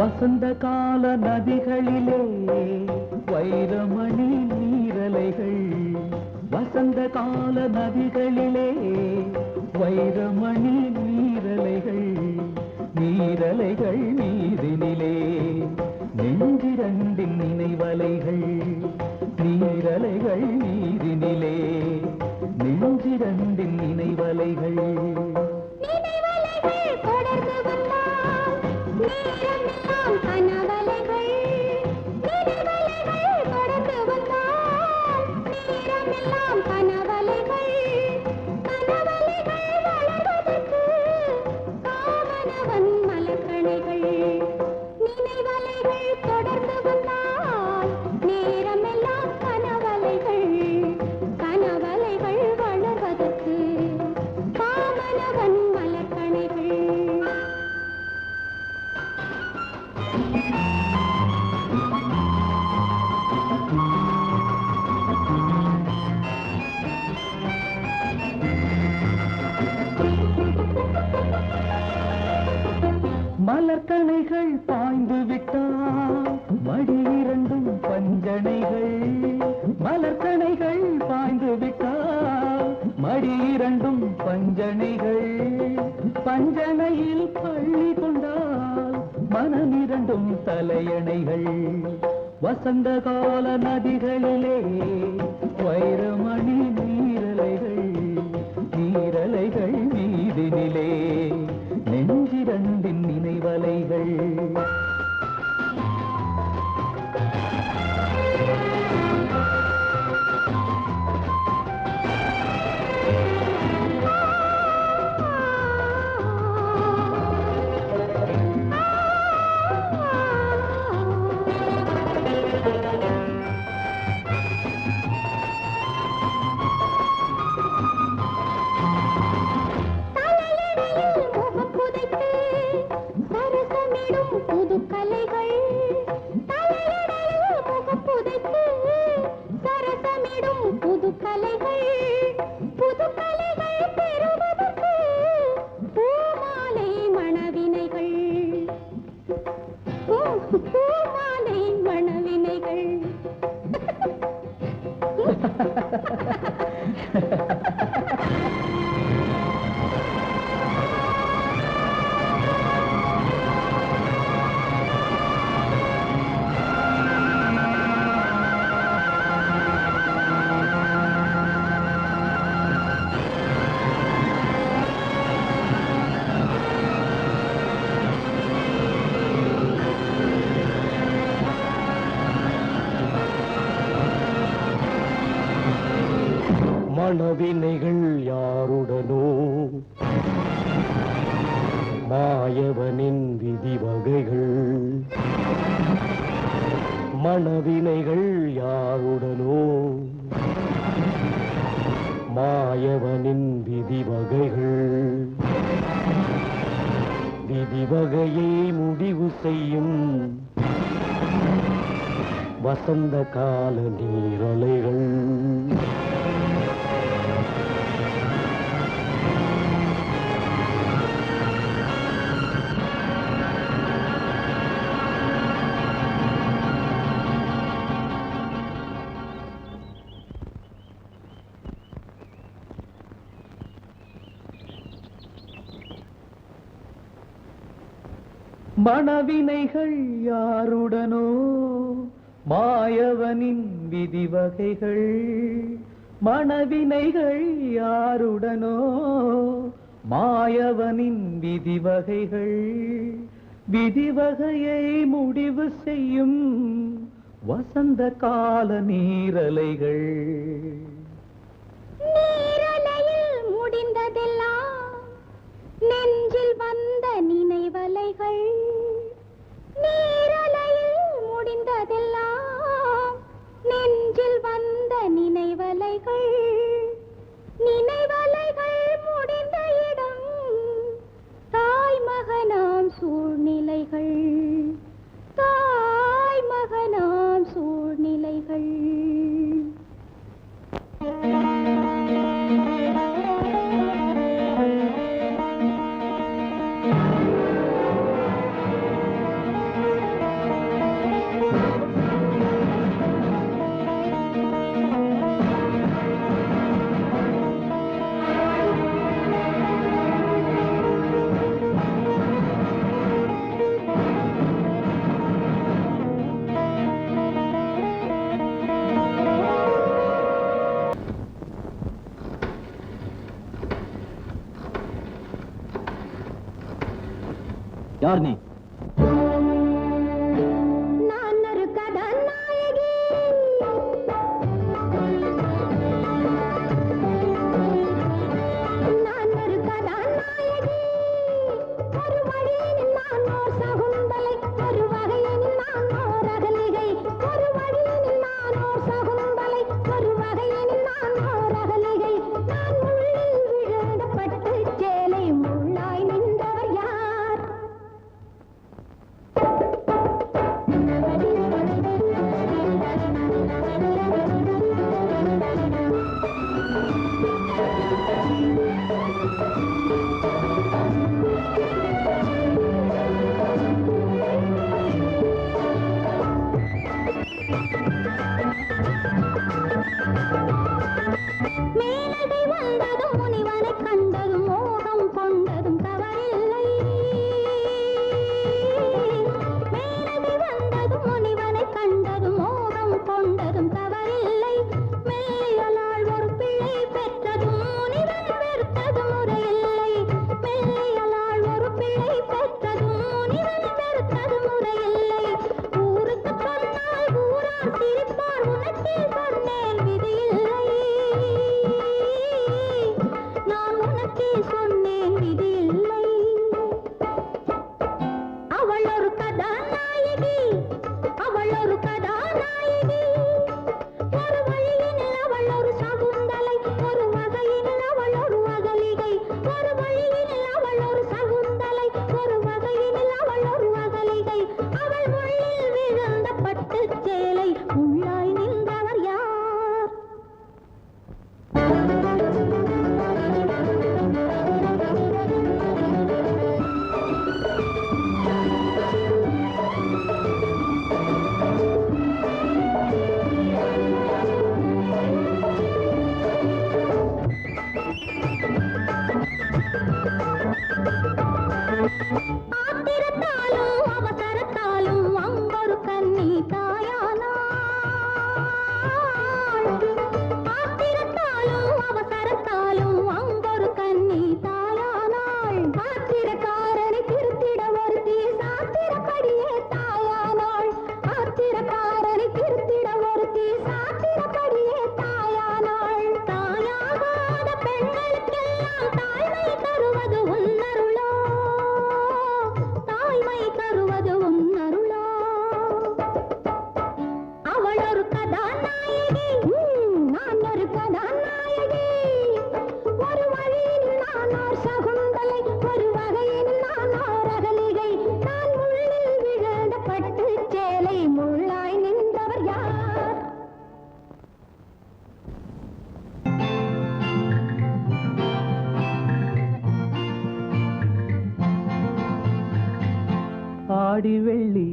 வசந்த கால நதிகளிலே வைரமணி நீரலைகள், வசந்த கால நதிகளிலே வைரமணி நீரலைகள், நீரலைகள் நீரினிலே நெஞ்சிரண்டின் நினைவலைகள், நீரலைகள் நீரினிலே நெஞ்சிரண்டின் நினைவலைகள். மலர்கணைகள் பாய்ந்து விட்டால் மடி இரண்டும் பஞ்சனைகள், மலர்கணைகள் பாய்ந்து விட்டால் மடி இரண்டும் பஞ்சனைகள், பஞ்சனையில் பள்ளி கொண்டால் மனம் இரண்டும் தலையணைகள். வசந்த கால நதிகளிலே வைரமணி நீரலைகள், நீரலைகள் மீதினிலே நெஞ்சிரண்டின் நினைவலைகள். மனவினைகள் யாருடனோ மாயவனின் விதி வகைகள், மனவினைகள் யாருடனோ மாயவனின் விதி வகைகள், விதி வகையை முடிவு செய்யும் வசந்த கால நீரலைகள். மனவினைகள் யாருடனோ மாயவனின் விதி வகைகள், மனவினைகள் யாருடனோ மாயவனின் விதி வகைகள், விதி வகையை முடிவு செய்யும் வசந்த கால நீரலைகள். நீரலையில் முடிந்ததெல்லாம் நெஞ்சில் வந்த நினைவலைகள், நீரலையில் முடிந்ததெல்லாம் நெஞ்சில் வந்த நினைவலைகள், நினைவலைகள் முடிந்த இடம் தாய் மகனாம் சூழ்நிலைகள், தாய் மகனாம் சூழ்நிலைகள். யார் நீ? நான் ஒரு கதாநாயகி. நான் ஒரு கதாநாயகி. ஒரு வழியில் நான் ஓர் சகுந்தலை, ஒரு வகையில் நான் ஓர் அகலிகை. ஒரு வழியில் நான் ஓர் சகுந்தலை, ஒரு வகையில் நான் ஓர் அகலிகை. நான் முள்ளில் விழுந்த பட்டுச் சேலை, முள்ளாய் நின்றவர் யார்? மேலகை வந்ததும் முனிவனைக் கண்டதும் மோகம் கொண்டதும் தவறில்லை. மேலகை வந்ததும் முனிவனைக் கண்டதும் மோகம் கொண்டதும் தவறில்லை. மெல்லியலாள் ஒரு பிள்ளை பெற்றதும் முனிவன் வெறுத்ததும் முறையில்லை. மெல்லியலாள் ஒரு பிள்ளை பெற்றதும் முனிவன் வெறுத்ததும் முறையில்லை. ஊருக்கு சொன்னால் ஊரார் சிரிப்பார், உனக்கே சொன்னேன் விதியில்லை. நான் உனக்கே சொன்னேன் விதியில்லை. அவள் ஒரு கதாநாயகி, அவள் ஒரு கதாநாயகி. ஒரு வழியினில் அவள் ஒரு சகுந்தலை, ஒரு வகையினில் அவள் ஒரு அகலிகை. ஒரு வழியினில் அவள் ஒரு சகுந்தலை, ஒரு வகையினில் அவள் ஒரு அகலிகை. அவள் முள்ளில் விழுந்த பட்டுச் சேலை, முள்ளாய் நின்றவர் யார்? ஆத்திரத்தாலும் அவசரத்தாலும் அங்கொரு கன்னி தாயானாள். ஆத்திரத்தாலும் அவசரத்தாலும் அங்கொரு கன்னி தாயானாள். ஆத்திரக்காரனை திருத்திட ஒருத்தி சாத்திரப்படியே தாயானாள். ஆத்திரக்காரனை திருத்திட ஒருத்தி சாத்திரப்படியே தாயானாள். தாயாகாத பெண்களுக்கெல்லாம் தாய்மை தருவது உன்னருளோ, தாய்மை தருவது உன்னருளோ. அவள் ஒரு கதாநாயகி, நான் ஒரு கதாநாயகி. ஒரு வழியில் நான் ஓர் சகுந்தலை, ஒரு வகையில் நான் ஓர் அகலிகை. நான் முள்ளில் விழுந்த பட்டுச் சேலை, முள்ளாய் நின்றவர் யார்? ஆடி வெள்ளி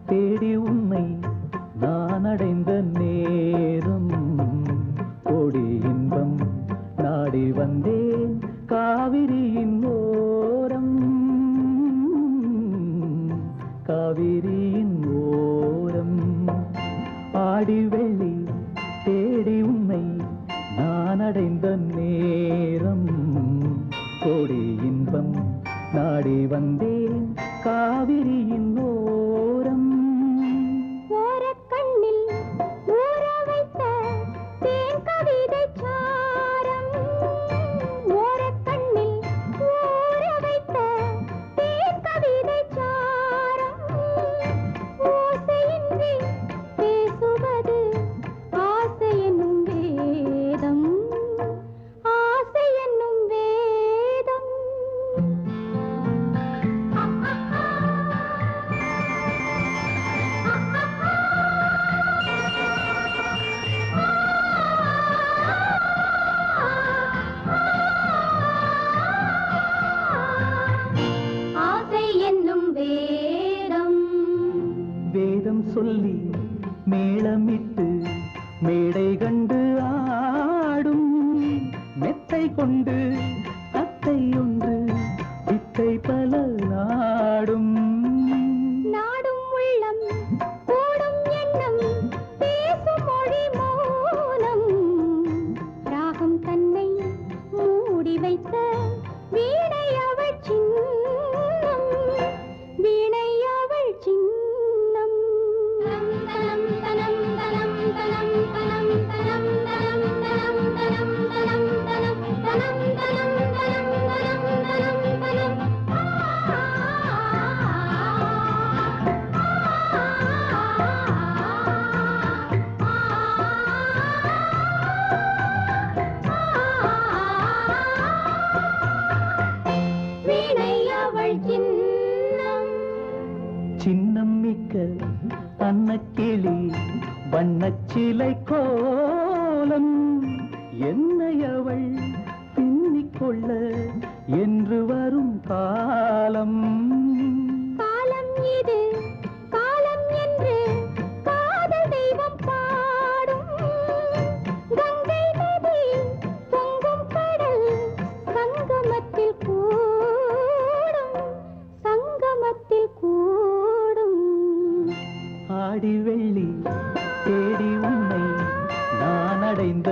தேடி உன்னை நான் அடைந்த நேரம், கோடி இன்பம் நாடி வந்தேன் காவிரியின் ஓரம். காவிரியின் ஓரம். ஆடி வெள்ளி தேடி உன்னை நான் அடைந்த நேரம், கோடி இன்பம் நாடி வந்தேன் காவிரியின் ஓரம். ஓரக்கண்ணில் ஊற வைத்த தேன் கவிதைச் சாரம். ஓரக்கண்ணில் ஊற வைத்த தேன் கவிதைச் சாரம். ஓசையின்றி பேசுவது ஆசை என்னும் வேதம், ஆசை என்னும் வேதம். ஆசை என்னும் வேதம். வேதம் சொல்லி மேளமிட்டு மேடை கண்டு ஆடும், மெத்தை கொண்டு தத்தை ஒன்று வித்தை பல நாடும். நாடும் உள்ளம் கூடும் எண்ணம் பேசும் மொழி மௌனம். ராகம் தன்னை மூடி வைத்த வீணை அவள் சின்னம். அன்னக்கிளி வண்ணச்சிலை கோலம் என்னை அவள் பின்னிக்கொள்ள என்று வரும் காலம் காலம் இது காலம் என்று காதல் தெய்வம் பாடும் கங்கை நதி பொங்கும் கடல் சங்கமத்தில் கூடும் ஆடி வெள்ளி தேடி உன்னை நான் அடைந்த